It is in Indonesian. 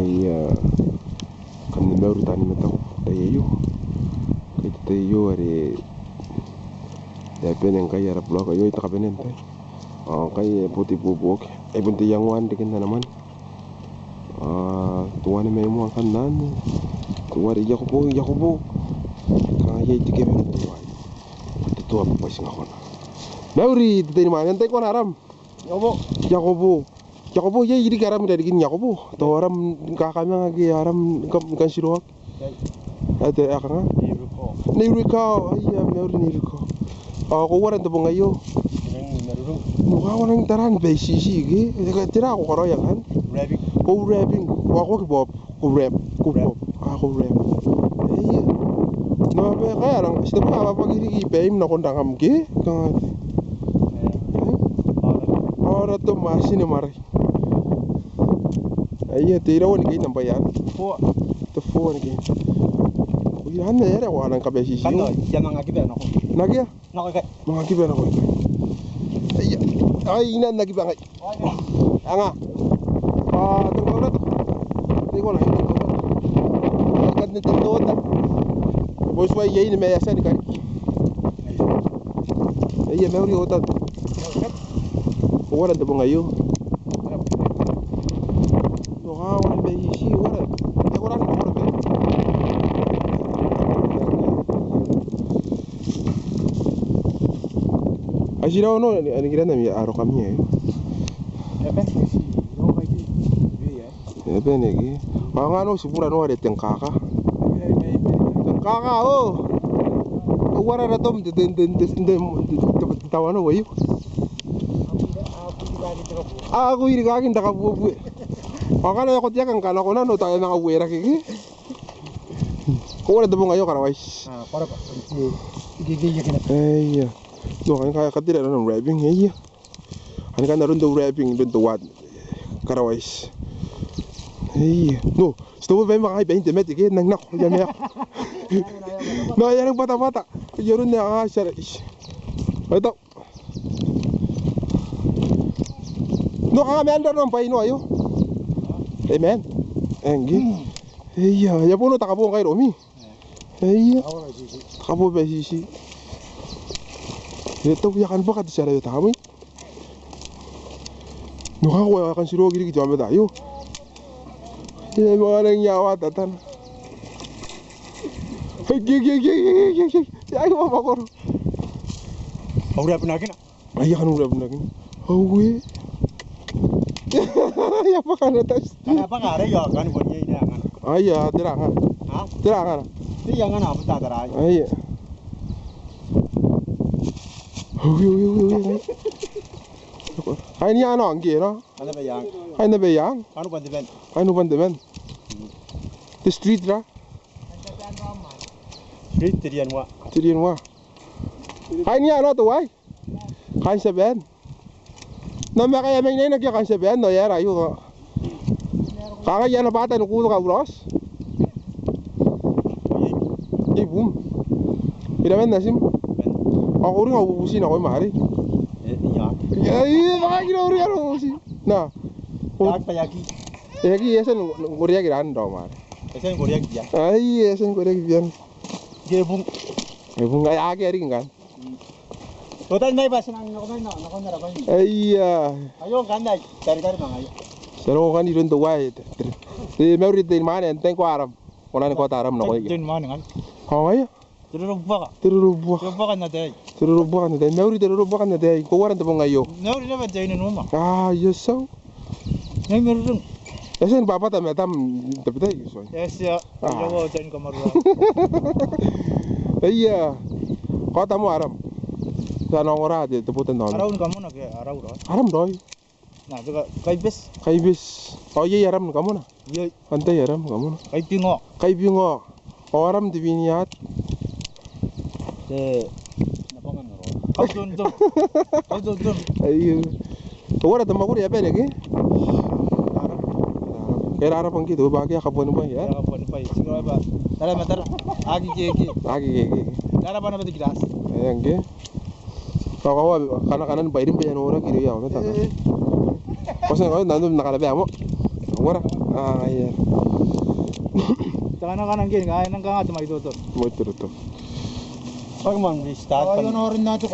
Iya, kan baru tani metau tayo. Kaya tayo are ya penen kaya arap lo kayo ita kapenen tay. Kaya putih bubuk. Bunti yang wan dikin naman. Tuan may mo kan nan. Tuwari Yakubo. Kaya iti kemi tuwai. Pati tuwa pa sing ako na. Nauri titay naman tay ko naram. Yakubo ya jadi garam dari gini Yakubo. Tahu aram kakaknya lagi aram kan siroak. Ada akang. Niriko. Iya nauri niriko. Ako waran to ngayo. Mukha ko nang taran sisi gi. Tira ako karo yang kan. Rapping. Ako Bob. Rap. Ako rap. Iya. No ba kaya lang sito pa pag gigi na kondangam gi. Kan. Ora to masine mari. Iya tira woni gi nambayan. To fo ni gi. Yan na yara wa nang kabe sisi. Kano jamang akibe nako. Nagya? Nako kay. Mga kibe nako. Iya. Ay ina nagiba ngay. Anga. Tunggu na to. Tiko na. Agad ni tindot. Boys way yay ni may asa ni kari. Iya meuri otat. Wala to ngayo. Wala be sisi wala. Wala na wala be. Asira no ani kirana mi aro kami ya. Eben lagi. Ngano sipura no ada tengkaka. Tengkaka oh. Wara ratom tawano wayu. Aku iri kakin taka bubu. Akala ako tiya kan kana ko na no tayo na awera kiki. Ko wala dabo ngayo karawais. Para pa. Gigi yakin. Iya. No kan kaya katira na rapping iya. Ani kan narundo rapping dun to what karawais. Iya. No, stop ba mga 20 metros kaya nang nako yan ya. No, yan ang bata-bata. Yarun na sir. Ito. No, kami andar ng paino ayo. Amen. Enggi. Iya, ya puno takabo kay Romi. Iya. Takabo ba sisi. Ito yakan ba kati sara ta kami? No, ako akan siro gidi gitu ambe tayo. Ini orang nyawa tatan. Gigi. Ayo apa kor? Udah pernah kena? Ayah kan udah pernah kena. Oh gue. Ya apa kan atas? Kenapa nggak ada ya kan buatnya ini angan? Ayah terangan. Hah? Terangan. Ini jangan apa tak terang? Ayah. Hai ni ano angge no? Ano ba yang? Hai na bayang? Ano ba diben? Ano ba diben? The street ra? Street tirian wa. Tirian wa. Hai ni ano to wai? Kan sa ben. Na makaya may nay nagya kan sa ben no yara yu ko. Kaka yan na bata no kulo ka ulos. Ibum. Ira ben nasim. Ako rin ubusin ako mari. Iya. Iya, baka ginuri ano ubusin. Na. Yak payaki. Yagi yasan nguriya giran do mari. Kasi ngoriak ya. Ay, yasan nguriya giran. Gebung. Ibum ay agi ari kan. Total may basa nang nako na rabay. Iya. Ayo ganda cari-cari mga ayo. Sero kan iron to wai. Di meuri din mana enten ko aram. Wala ni ko taram no ko. Din man ngal. Hawaya. Tiruruba ka. Tiruruba. Tiruruba ka na day. Tiruruba kan dai. Meuri tiruruba kan dai. Ko waran to ngayo. Nauri na ba day na numa? Yes so. Ngay meron. Yasan papa tam tapi dai so. Yes ya. Ayo din ko marwa. Iya. Ko tamu aram. Sana ora de teputan don. Araw kamu na ke araw ro. Aram doy. Nah, juga kaibes. Kaibis. Oh iya aram kamu na. Iya, Antay aram kamu na. kaipingo. Kaibingo. Oh aram dibiniat. Napangan ro. Kau dun. Ayo. Ora tamaguri ya lagi. Kaya arap ang gitu bagi akabuan ba ya. Ya kapan pa. Siguro ba. Tara matar. Agi keke. Agi. Tara pa na ba dikitas? Ayan ge. Kakawa kanan ba irin pa yan ora kiri ya mata. Kasi ngayon nandun nakalabi mo. Ora. iya. Tsaka gin, kaya nang ka nga tumayo to. Mo ito. Pag man, start. Ayun na rin natin.